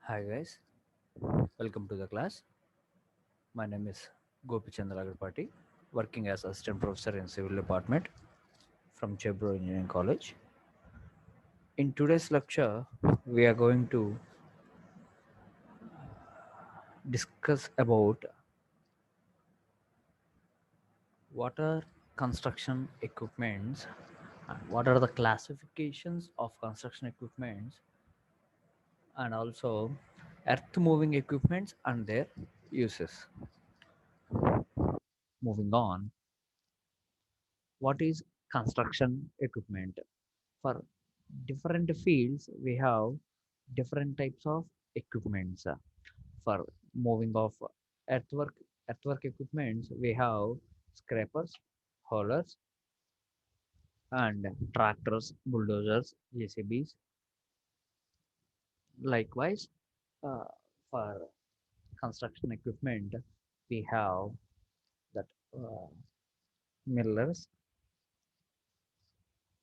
Hi guys, welcome to the class. My name is Gopi Chandra Agapati, working as assistant professor in civil department from Chebro Engineering College. In today's lecture, we are going to discuss about what are construction equipments and what are the classifications of construction equipments and also earth moving equipments and their uses. Moving on, what is construction equipment? For different fields we have different types of equipments. For moving of earthwork equipments we have scrapers, haulers, and tractors, bulldozers, jcbs. Likewise, uh, for construction equipment we have that millers,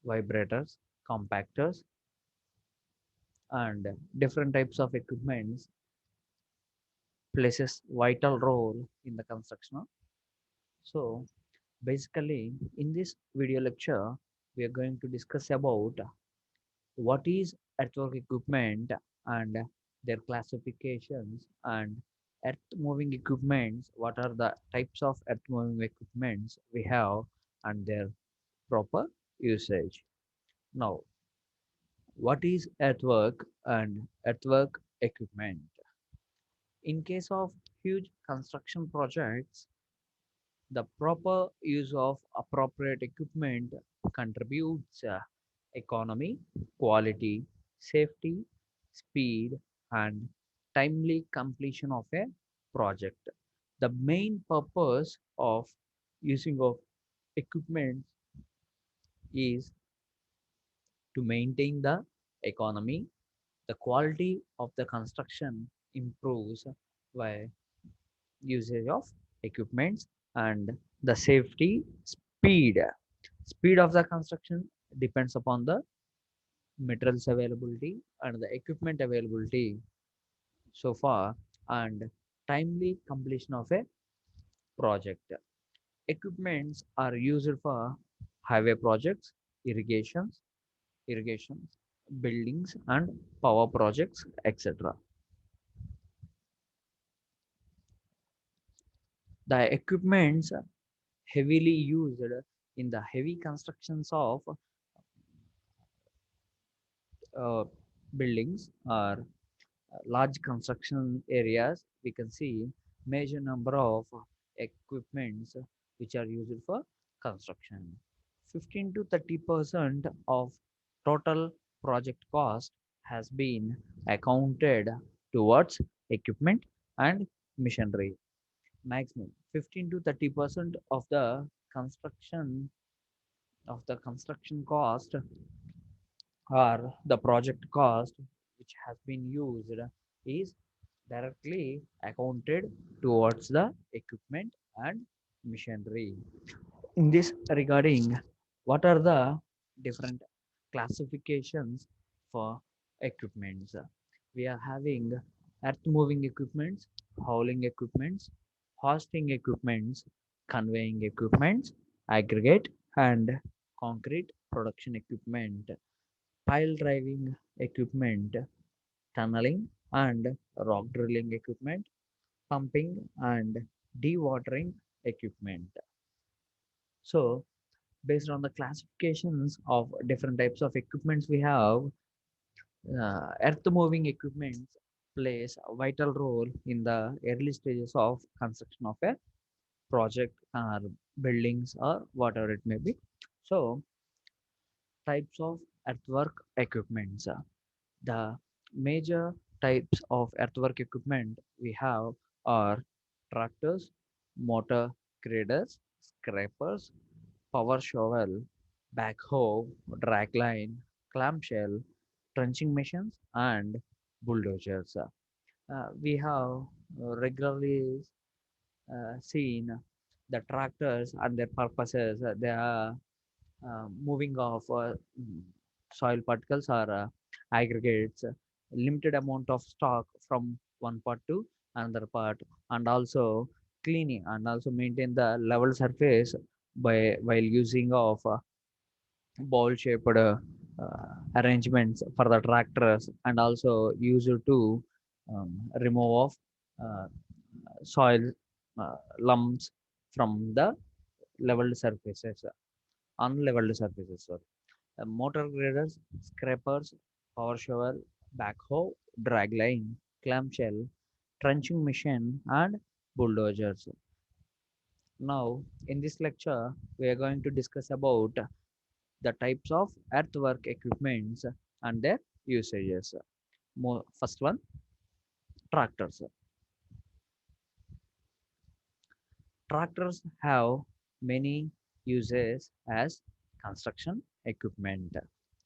vibrators, compactors, and different types of equipments plays vital role in the construction. So basically in this video lecture we are going to discuss about what is earthwork equipment and their classifications, and earth moving equipments, what are the types of earth moving equipments we have and their proper usage. Now, what is earthwork and earthwork equipment? In case of huge construction projects, the proper use of appropriate equipment contributes economy, quality, safety, speed, and timely completion of a project. The main purpose of using of equipment is to maintain the economy. The quality of the construction improves by usage of equipments, and the safety, speed of the construction depends upon the materials availability and the equipment availability so far, and timely completion of a project. Equipments are used for highway projects, irrigations, buildings, and power projects, etc. The equipments heavily used in the heavy constructions of uh, buildings or large construction areas. We can see major number of equipments which are used for construction. 15 to 30% of total project cost has been accounted towards equipment and machinery. Maximum 15 to 30% of the construction cost or the project cost which has been used is directly accounted towards the equipment and machinery. In this regarding, what are the different classifications for equipments? We are having earth moving equipments, hauling equipments, hosting equipments, conveying equipments, aggregate and concrete production equipment, pile driving equipment, tunneling and rock drilling equipment, pumping and dewatering equipment. So, based on the classifications of different types of equipments we have, earth moving equipment plays a vital role in the early stages of construction of a project or buildings or whatever it may be. So, types of earthwork equipments. The major types of earthwork equipment we have are tractors, motor graders, scrapers, power shovel, backhoe, dragline, clamshell, trenching machines, and bulldozers. We have regularly seen the tractors and their purposes. They are moving of soil particles or aggregates limited amount of stock from one part to another part, and also cleaning and also maintain the level surface by while using of ball shaped arrangements for the tractors, and also used to remove of uh, soil lumps from the leveled surfaces, unleveled surfaces. Sorry. Motor graders, scrapers, power shovel, backhoe, drag line, clamshell, trenching machine, and bulldozers. Now, in this lecture, we are going to discuss about the types of earthwork equipments and their usages. First one, tractors. Tractors have many uses as construction equipment.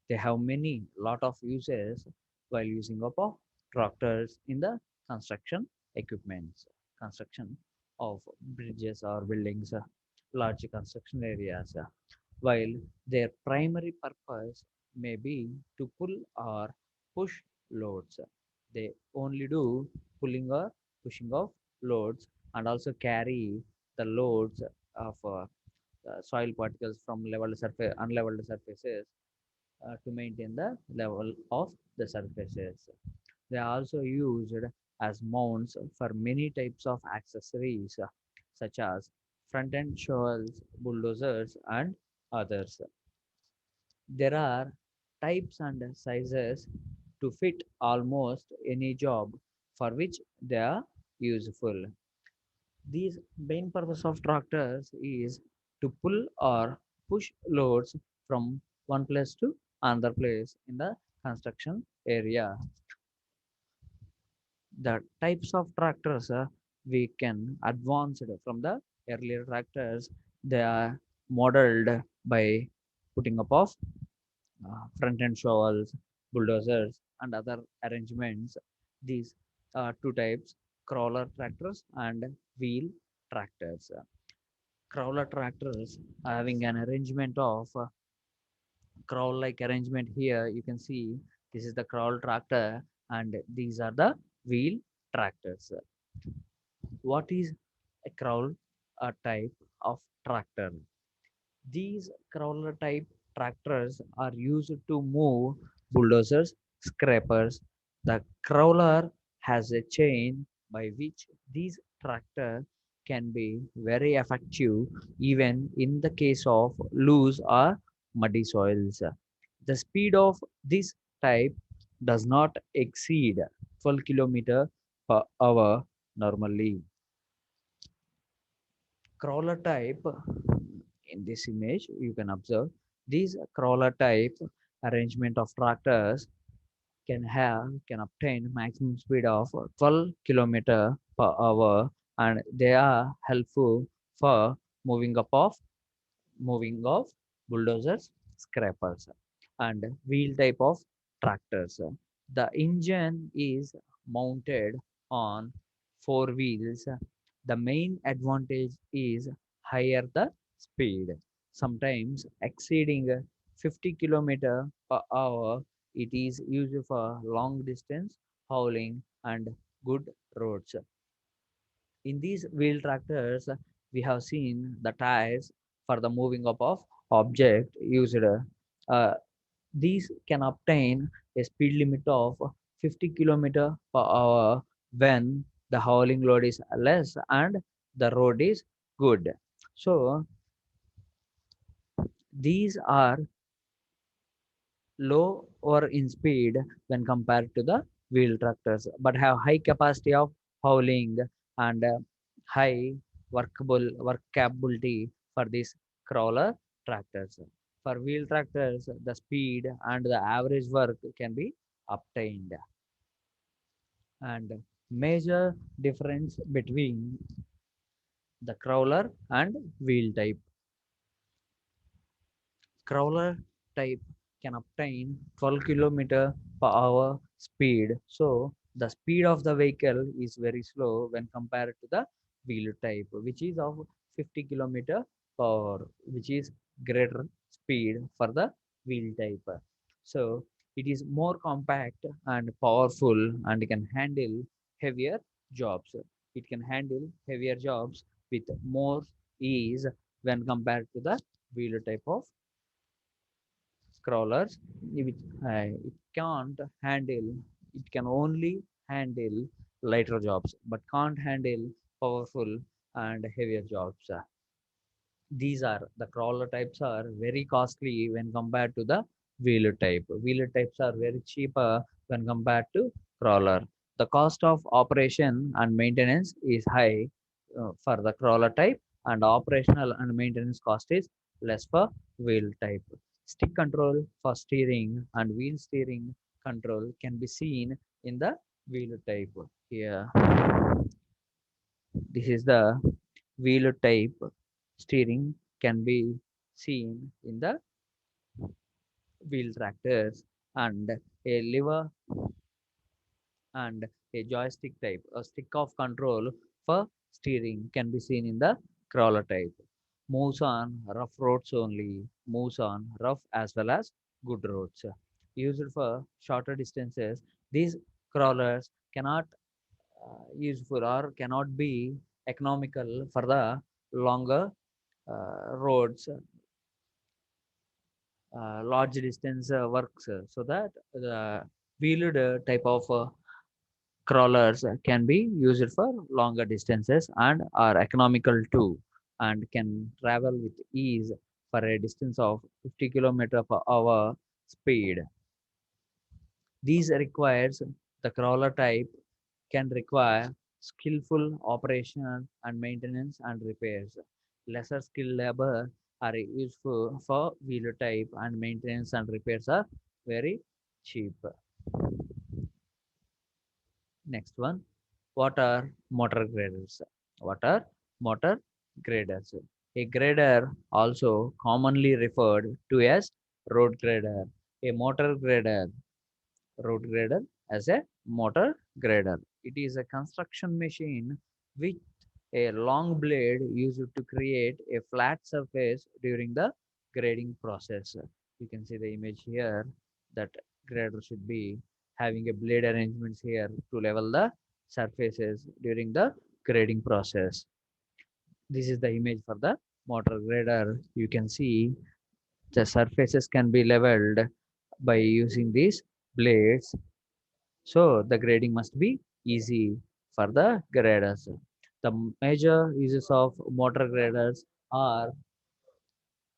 They have many lot of uses while using of tractors in the construction equipments, construction of bridges or buildings, large construction areas. While their primary purpose may be to pull or push loads. They only do pulling or pushing of loads, and also carry the loads of soil particles from leveled surface, unleveled surfaces to maintain the level of the surfaces. They are also used as mounts for many types of accessories such as front end shovels, bulldozers, and others. There are types and sizes to fit almost any job for which they are useful. These main purpose of tractors is to pull or push loads from one place to another place in the construction area. The types of tractors we can advance it from the earlier tractors. They are modeled by putting up of front end shovels, bulldozers, and other arrangements. These two types, crawler tractors and wheel tractors. Crawler tractors having an arrangement of crawl like arrangement. Here you can see this is the crawl tractor, and these are the wheel tractors. What is a crawl type of tractor? These crawler type tractors are used to move bulldozers, scrapers. The crawler has a chain by which these tractors can be very effective even in the case of loose or muddy soils. The speed of this type does not exceed 12 km per hour normally. Crawler type, in this image you can observe these crawler type arrangement of tractors can obtain maximum speed of 12 kilometer per hour, and they are helpful for moving up of moving of bulldozers, scrapers, and wheel type of tractors. The engine is mounted on four wheels. The main advantage is higher the speed, sometimes exceeding 50 kilometer per hour. It is used for long distance hauling and good roads. In these wheel tractors, we have seen the tires for the moving up of object used. Uh, these can obtain a speed limit of 50 kilometer per hour when the hauling load is less and the road is good. So these are lower in speed when compared to the wheel tractors, but have high capacity of hauling and high workability for these crawler tractors. For wheel tractors, the speed and the average work can be obtained. And major difference between the crawler and wheel type. Crawler type can obtain 12 kilometer per hour speed. So the speed of the vehicle is very slow when compared to the wheel type, which is of 50 kilometer per hour, which is greater speed for the wheel type. So It is more compact and powerful and can handle heavier jobs. It can handle heavier jobs with more ease when compared to the wheeler type of crawlers. It can't handle, it can only handle lighter jobs, but can't handle powerful and heavier jobs. These are the crawler types are very costly when compared to the wheeler type. Wheeler types are very cheaper when compared to crawler. The cost of operation and maintenance is high for the crawler type, and operational and maintenance cost is less for wheel type. Stick control for steering and wheel steering control can be seen in the wheeler type. Here, this is the wheeler type. Steering can be seen in the wheel tractors, and a lever and a joystick type. A stick of control for steering can be seen in the crawler type. Moves on rough roads only, moves on rough as well as good roads. Used for shorter distances, these crawlers cannot useful or cannot be economical for the longer roads, large distance works, so that the wheeled type of crawlers can be used for longer distances and are economical too, and can travel with ease for a distance of 50 km per hour speed. These requires the crawler type can require skillful operation and maintenance and repairs. Lesser skilled labor are useful for wheeler type, and maintenance and repairs are very cheap. Next one, what are motor graders? What are motor graders? A grader, also commonly referred to as road grader. A motor grader, road grader as a motor grader. It is a construction machine with a long blade used to create a flat surface during the grading process. You can see the image here that grader should be having a blade arrangements here to level the surfaces during the grading process. This is the image for the motor grader. You can see the surfaces can be leveled by using these blades, so the grading must be easy for the graders. The major uses of motor graders are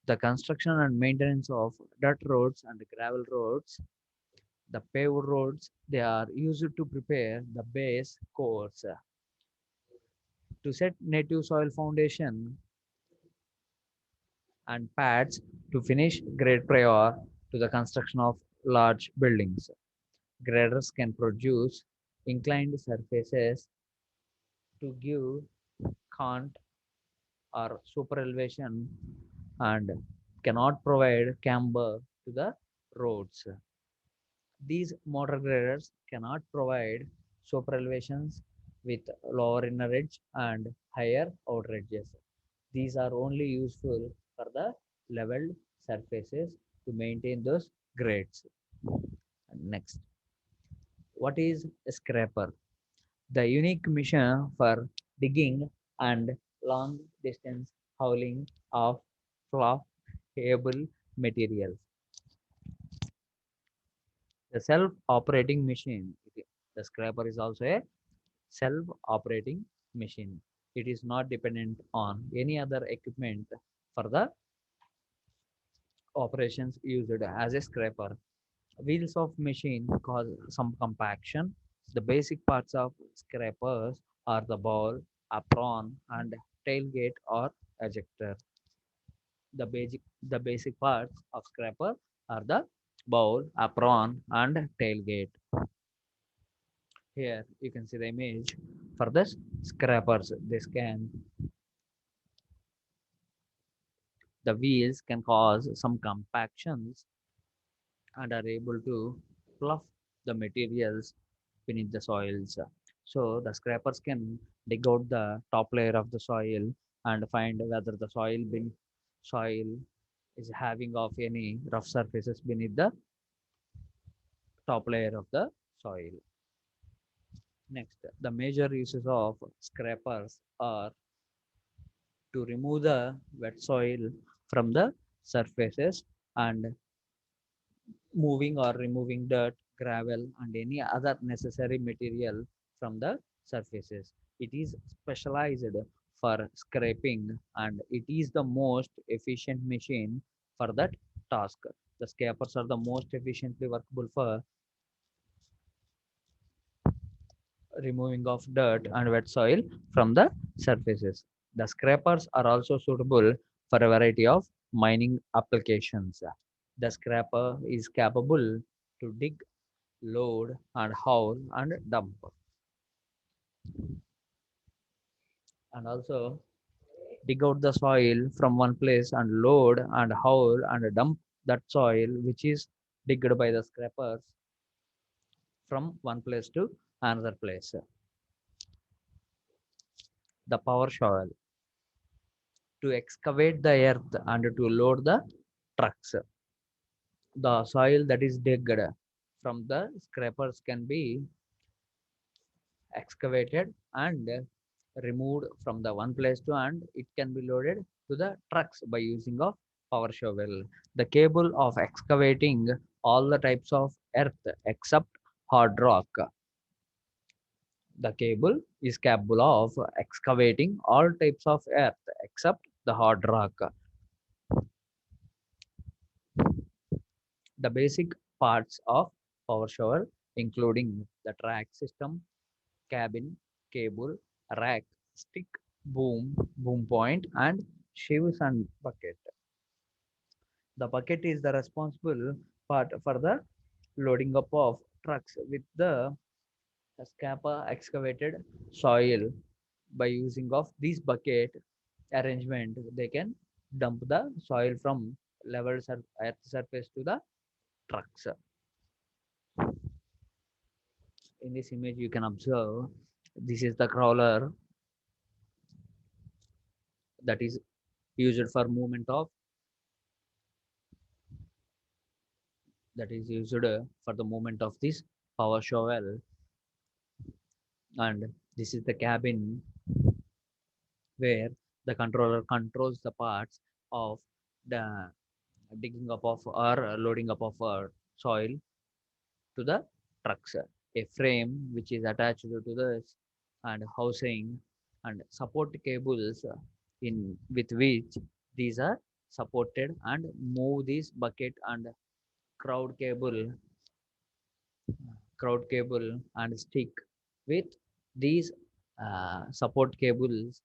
the construction and maintenance of dirt roads and gravel roads. The paved roads, they are used to prepare the base course to set native soil foundation and pads to finish grade prior to the construction of large buildings. Graders can produce inclined surfaces to give cant or super elevation, and cannot provide camber to the roads. These motor graders cannot provide super elevations with lower inner edge and higher outer edges. These are only useful for the leveled surfaces to maintain those grades. Next, what is a scraper? The unique machine for digging and long distance hauling of flammable materials. The self-operating machine. The scraper is also a self-operating machine. It is not dependent on any other equipment for the operations used as a scraper. Wheels of machine cause some compaction. The basic parts of scrapers are the ball, apron, and tailgate or ejector. The basic parts of scraper are the bowl, apron, and tailgate. Here you can see the image for the scrapers. The wheels can cause some compactions and are able to fluff the materials beneath the soils. So the scrapers can dig out the top layer of the soil and find whether the soil is having of any rough surfaces beneath the top layer of the soil. Next, the major uses of scrapers are to remove the wet soil from the surfaces and moving or removing dirt, gravel, and any other necessary material from the surfaces. It is specialized for scraping and it is the most efficient machine for that task. The scrapers are the most efficiently workable for removing of dirt and wet soil from the surfaces. The scrapers are also suitable for a variety of mining applications. The scraper is capable to dig, load, and haul and dump. And also dig out the soil from one place and load and haul and dump that soil which is digged by the scrapers from one place to another place. The power shovel to excavate the earth and to load the trucks. The soil that is digged from the scrapers can be excavated and removed from the one place to and it can be loaded to the trucks by using of power shovel. The cable of excavating all the types of earth except hard rock. The cable is capable of excavating all types of earth except the hard rock. The basic parts of power shovel including the track system, cabin, cable, rack, stick, boom point, and sheaves and bucket. The bucket is the responsible part for the loading up of trucks with the scapa excavated soil. By using of this bucket arrangement, they can dump the soil from level earth surface to the trucks. In this image, you can observe this is the crawler that is used for movement of that is used for the movement of this power shovel, and this is the cabin where the controller controls the parts of the digging up of or loading up of soil to the trucks. A frame which is attached to this and housing and support cables in with which these are supported and move this bucket and crowd cable and stick with these support cables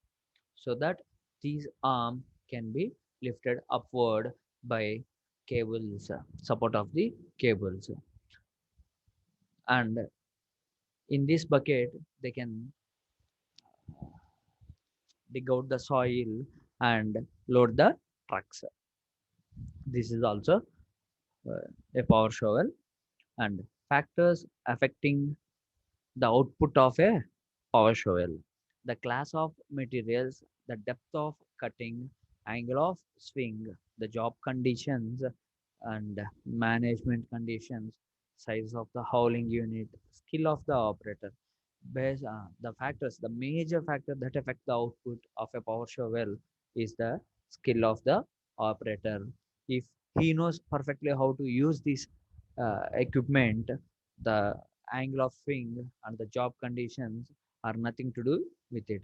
so that these arm can be lifted upward by cables support of the cables, and in this bucket they can dig out the soil and load the trucks. This is also a power shovel. And factors affecting the output of a power shovel: the class of materials, the depth of cutting, angle of swing, the job conditions and management conditions, size of the hauling unit, skill of the operator. Based the factors, the major factor that affect the output of a power shovel is the skill of the operator. If he knows perfectly how to use this equipment, the angle of swing and the job conditions are nothing to do with it.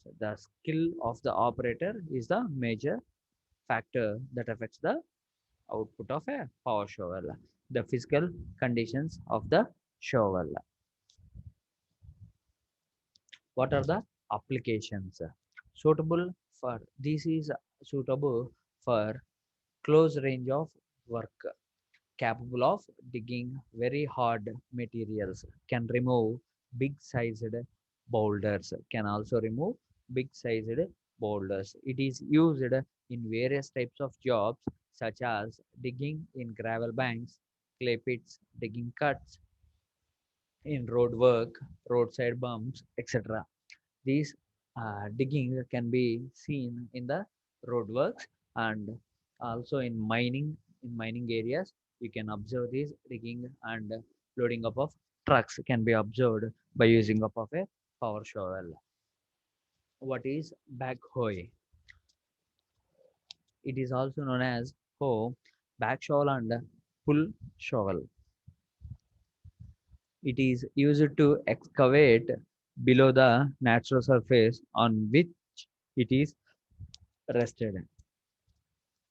So the skill of the operator is the major factor that affects the output of a power shovel. The physical conditions of the shovel. What are the applications? Suitable for this is suitable for close range of work, capable of digging very hard materials, can remove big sized boulders, can also remove big sized boulders. It is used in various types of jobs such as digging in gravel banks, clay pits, digging cuts in road work, roadside bumps, etc. These digging can be seen in the roadworks and also in mining areas. You can observe this digging and loading up of trucks can be observed by using up of a power shovel. What is backhoe? It is also known as hoe, back shovel and pull shovel. It is used to excavate below the natural surface on which it is rested.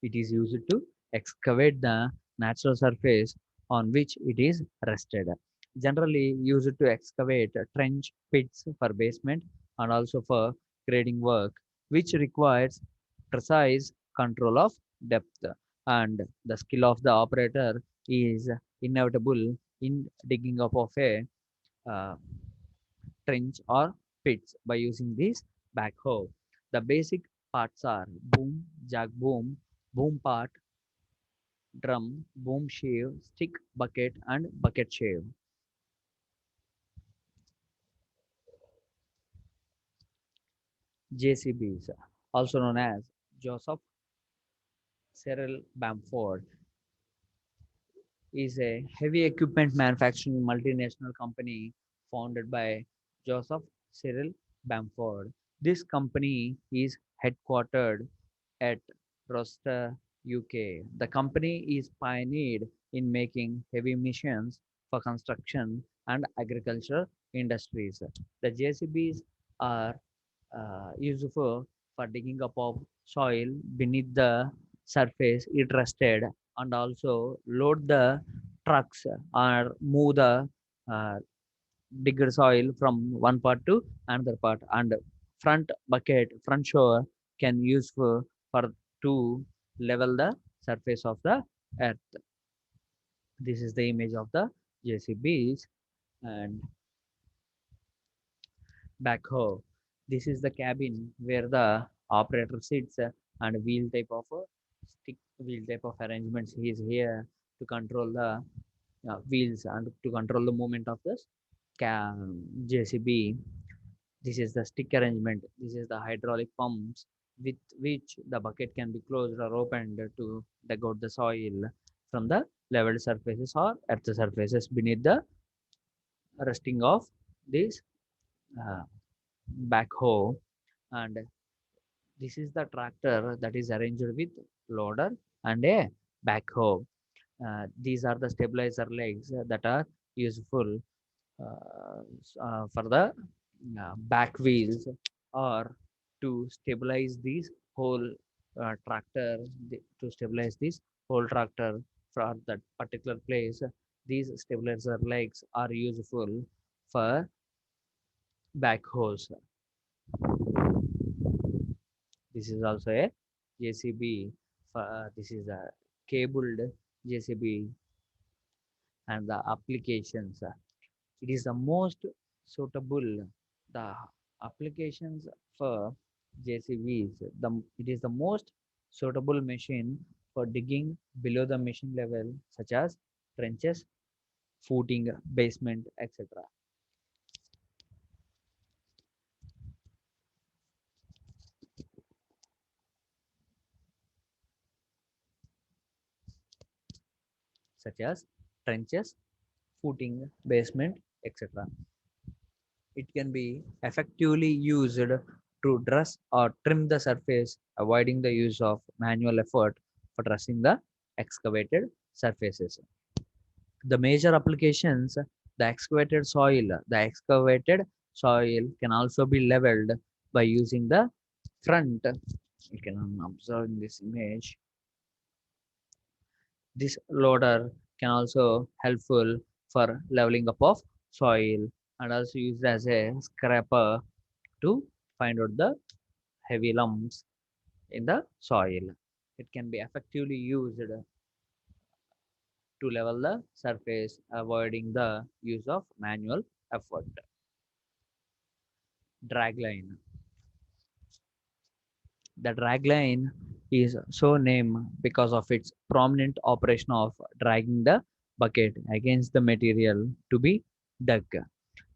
It is used to excavate the natural surface on which it is rested. Generally used to excavate trench pits for basement and also for grading work, which requires precise control of depth, and the skill of the operator is inevitable in digging up of a uh, trench or pits by using this backhoe. The basic parts are boom, jack boom, boom part, drum, boom shave, stick, bucket, and bucket shave. JCBs, also known as Joseph Cyril Bamford, is a heavy equipment manufacturing multinational company founded by Joseph Cyril Bamford. This company is headquartered at Rochester, UK. The company is pioneered in making heavy machines for construction and agriculture industries. The JCBs are useful for digging up of soil beneath the surface it rested, and also load the trucks or move the uh, digger soil from one part to another part, and front shower can use for to level the surface of the earth. This is the image of the JCBs. And backhoe, this is the cabin where the operator sits, and wheel type of stick wheel type of arrangements he is here to control the wheels and to control the movement of this JCB. This is the stick arrangement. This is the hydraulic pumps with which the bucket can be closed or opened to dig out the soil from the level surfaces or earth surfaces beneath the resting of this uh, backhoe. And this is the tractor that is arranged with loader and a backhoe. These are the stabilizer legs that are useful for the back wheels, or to stabilize these whole tractor, to stabilize this whole tractor for that particular place. These stabilizer legs are useful for backhoes. This is also a JCB. This is a cabled JCB, and the applications. It is the most suitable. The applications for JCBs. It is the most suitable machine for digging below the machine level, such as trenches, footing, basement, etc. Such as trenches, footing, basement, etc. It can be effectively used to dress or trim the surface, avoiding the use of manual effort for dressing the excavated surfaces. The major applications, the excavated soil can also be leveled by using the front. You can observe in this image. This loader can also helpful for leveling up of soil, and also used as a scraper to find out the heavy lumps in the soil. It can be effectively used to level the surface, avoiding the use of manual effort. Drag line. The drag line is so named because of its prominent operation of dragging the bucket against the material to be dug.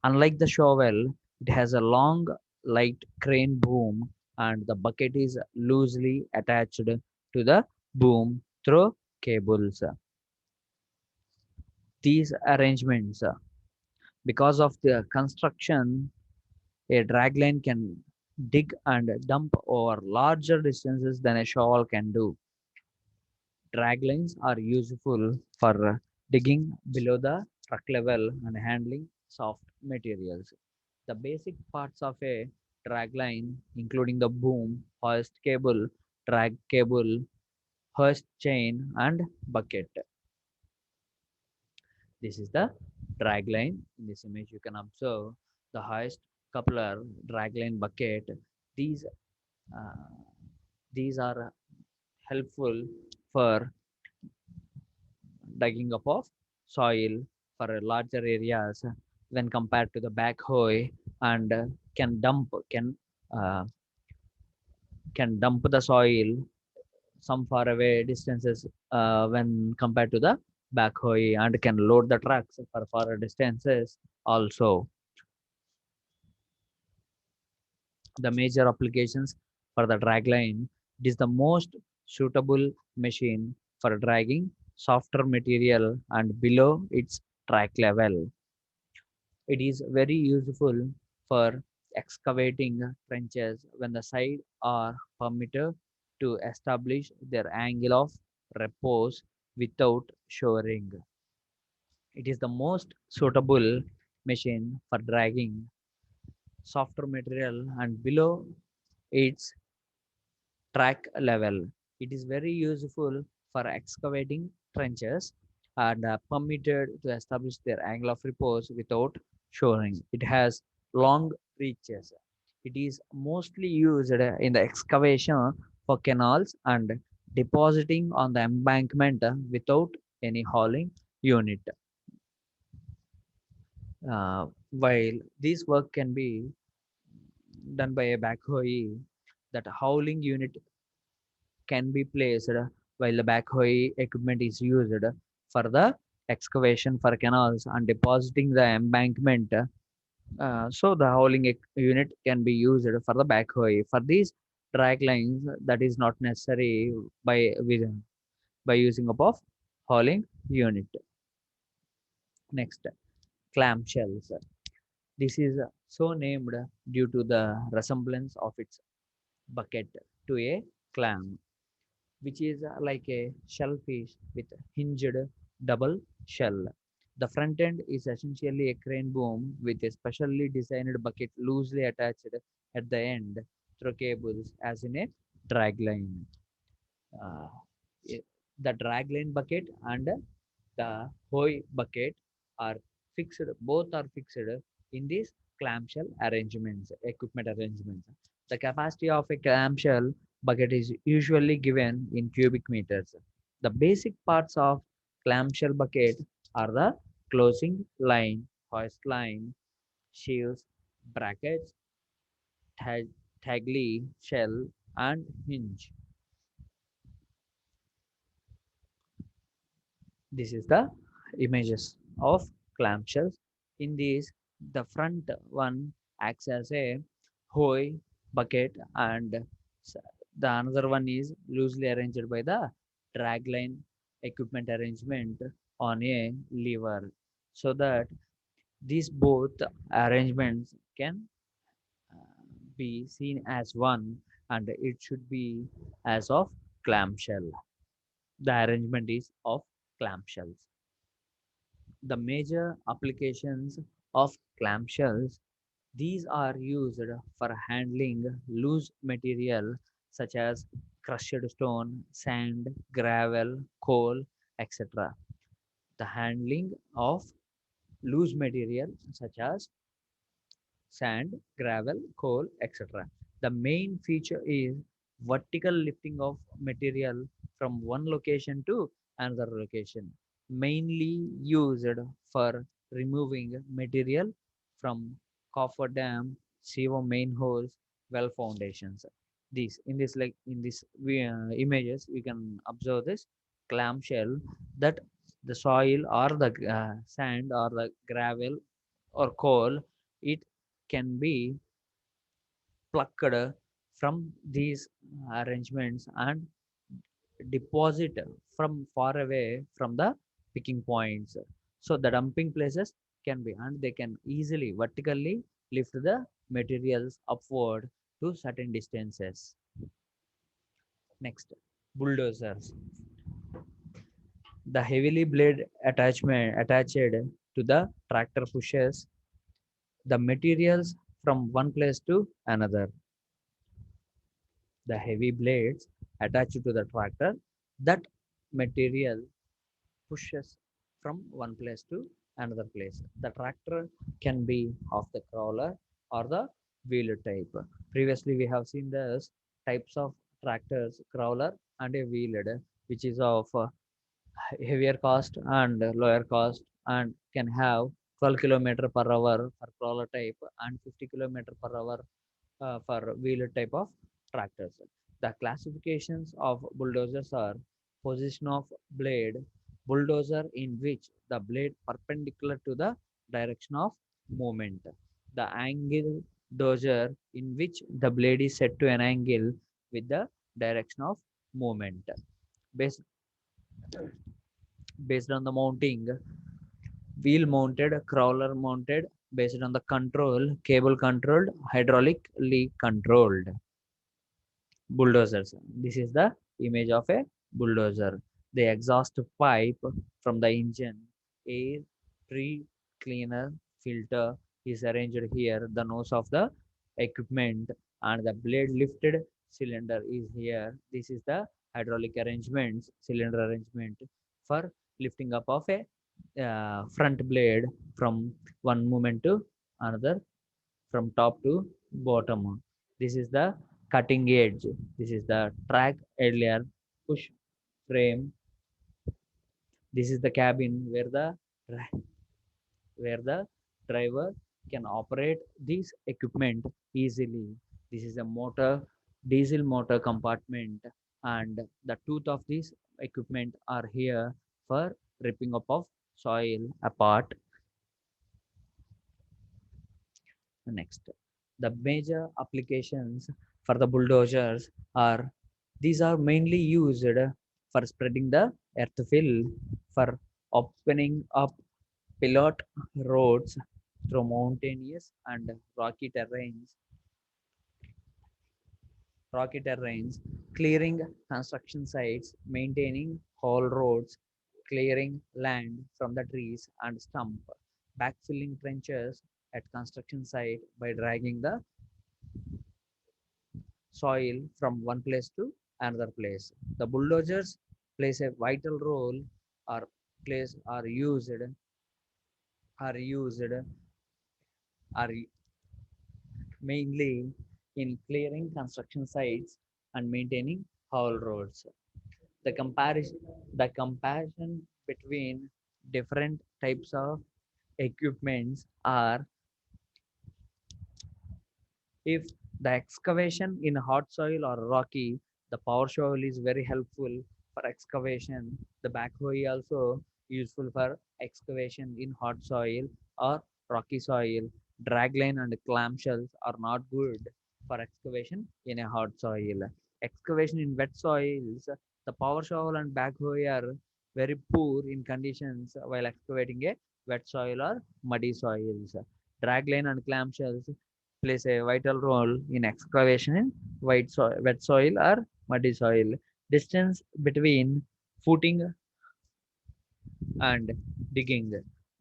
Unlike the shovel, it has a long, light crane boom, and the bucket is loosely attached to the boom through cables. These arrangements, because of the construction, a dragline can dig and dump over larger distances than a shovel can do. Draglines are useful for digging below the truck level and handling soft materials. The basic parts of a dragline, including the boom, hoist cable, drag cable, hoist chain, and bucket. This is the dragline. In this image, you can observe the hoist, coupler, dragline, bucket. These uh, these are helpful for digging up of soil for larger areas when compared to the backhoe, and uh, can dump the soil some far away distances when compared to the backhoe, and can load the trucks for far distances also. The major applications for the dragline: it is the most suitable machine for dragging softer material and below its track level. It is very useful for excavating trenches when the side are permitted to establish their angle of repose without shoring. It is the most suitable machine for dragging softer material and below its track level. It is very useful for excavating trenches and permitted to establish their angle of repose without shoring. It has long reaches. It is mostly used in the excavation for canals and depositing on the embankment without any hauling unit. While this work can be done by a backhoe, that hauling unit can be placed while the backhoe equipment is used for the excavation for canals and depositing the embankment. So the unit can be used for the backhoe. For these drag lines, that is not necessary by using up of hauling unit. Next, clamshells. This is so named due to the resemblance of its bucket to a clam, which is like a shellfish with hinged double shell. The front end is essentially a crane boom with a specially designed bucket loosely attached at the end through cables, as in a dragline. Uh, i- the dragline bucket and the hoy bucket are fixed, both are fixed in these clamshell arrangements, equipment arrangements. The capacity of a clamshell bucket is usually given in cubic meters. The basic parts of clamshell bucket are the closing line, hoist line, sheaves, brackets, tagli, shell, and hinge. This is the images of clamshells. In these, the front one acts as a hoy bucket, and the another one is loosely arranged by the dragline equipment arrangement on a lever, so that these both arrangements can be seen as one, and it should be as of clamshell. The arrangement is of clamshells. The major applications of clamshells: these are used for handling loose material such as crushed stone, sand, gravel, coal, etc. The handling of loose material such as sand, gravel, coal, etc. The main feature is vertical lifting of material from one location to another location, mainly used for removing material from cofferdam, sewer main holes, well foundations. This in this like in this images we can observe this clamshell, that the soil or the sand or the gravel or coal, it can be plucked from these arrangements and deposit from far away from the picking points. So the dumping places can be, and they can easily vertically lift the materials upward to certain distances. Next, bulldozers. The heavily blade attachment attached to the tractor pushes the materials from one place to another. The heavy blades attached to the tractor, that material pushes from one place to another place. The tractor can be of the crawler or the wheeler type. Previously, we have seen this types of tractors, crawler and a wheeled, which is of heavier cost and lower cost and can have 12 km per hour for crawler type and 50 km per hour for wheeler type of tractors. The classifications of bulldozers are position of blade, bulldozer in which the blade perpendicular to the direction of movement. The angle dozer in which the blade is set to an angle with the direction of movement. Based, based on the mounting, wheel mounted, crawler mounted, based on the control, cable controlled, hydraulically controlled. Bulldozers. This is the image of a bulldozer. The exhaust pipe from the engine, air pre-cleaner filter is arranged here. The nose of the equipment and the blade lifted cylinder is here. This is the hydraulic arrangements, cylinder arrangement for lifting up of a front blade from one movement to another, from top to bottom. This is the cutting edge. This is the track earlier push frame. This is the cabin where the driver can operate this equipment easily. This is a motor, diesel motor compartment, and the tooth of this equipment are here for ripping up of soil apart. Next, the major applications for the bulldozers are, these are mainly used for spreading the earth fill, for opening up pilot roads through mountainous and rocky terrains, clearing construction sites, maintaining whole roads, clearing land from the trees and stump, backfilling trenches at construction site by dragging the soil from one place to another place. The bulldozers plays a vital role, or plays are used are mainly in clearing construction sites and maintaining whole roads. The comparison between different types of equipments are, if the excavation in hot soil or rocky, the power shovel is very helpful for excavation. The backhoe is also useful for excavation in hot soil or rocky soil. Dragline and clamshells are not good for excavation in a hot soil. Excavation in wet soils, the power shovel and backhoe are very poor in conditions while excavating a wet soil or muddy soils. Dragline and clamshells plays a vital role in excavation in wet soil or muddy soil. Distance between footing and digging.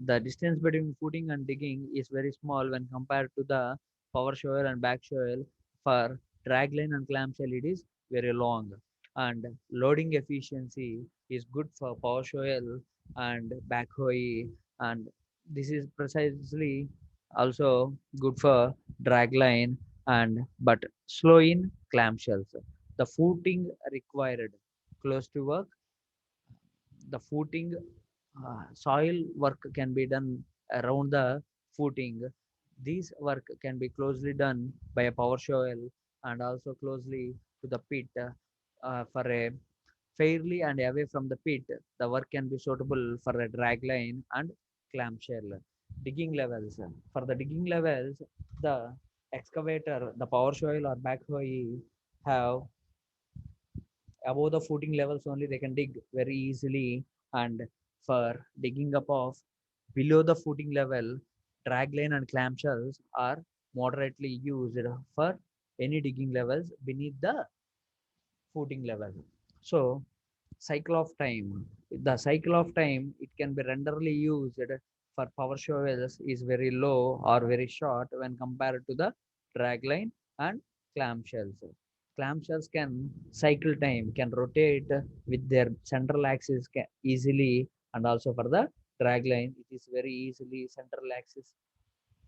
The distance between footing and digging is very small when compared to the power shovel and back shovel. For dragline and clamshell, it is very long. And loading efficiency is good for power shovel and backhoe. And this is precisely also good for dragline and but slow in clamshells. The footing required close to work, the footing soil work can be done around the footing. This work can be closely done by a power shovel and also closely to the pit. For a fairly and away from the pit, the work can be suitable for a drag line and clamshell. Digging levels. For the digging levels, the excavator, the power shovel or backhoe have above the footing levels only, they can dig very easily. And for digging up of below the footing level, dragline and clamshells are moderately used for any digging levels beneath the footing level. So, cycle of time. The cycle of time it can be renderly used for power shovels is very low or very short when compared to the dragline and clamshells. Clamshells can cycle time can rotate with their central axis easily, and also for the dragline it is very easily central axis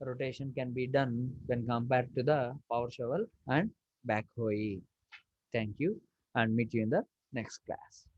rotation can be done when compared to the power shovel and backhoe. Thank you and meet you in the next class.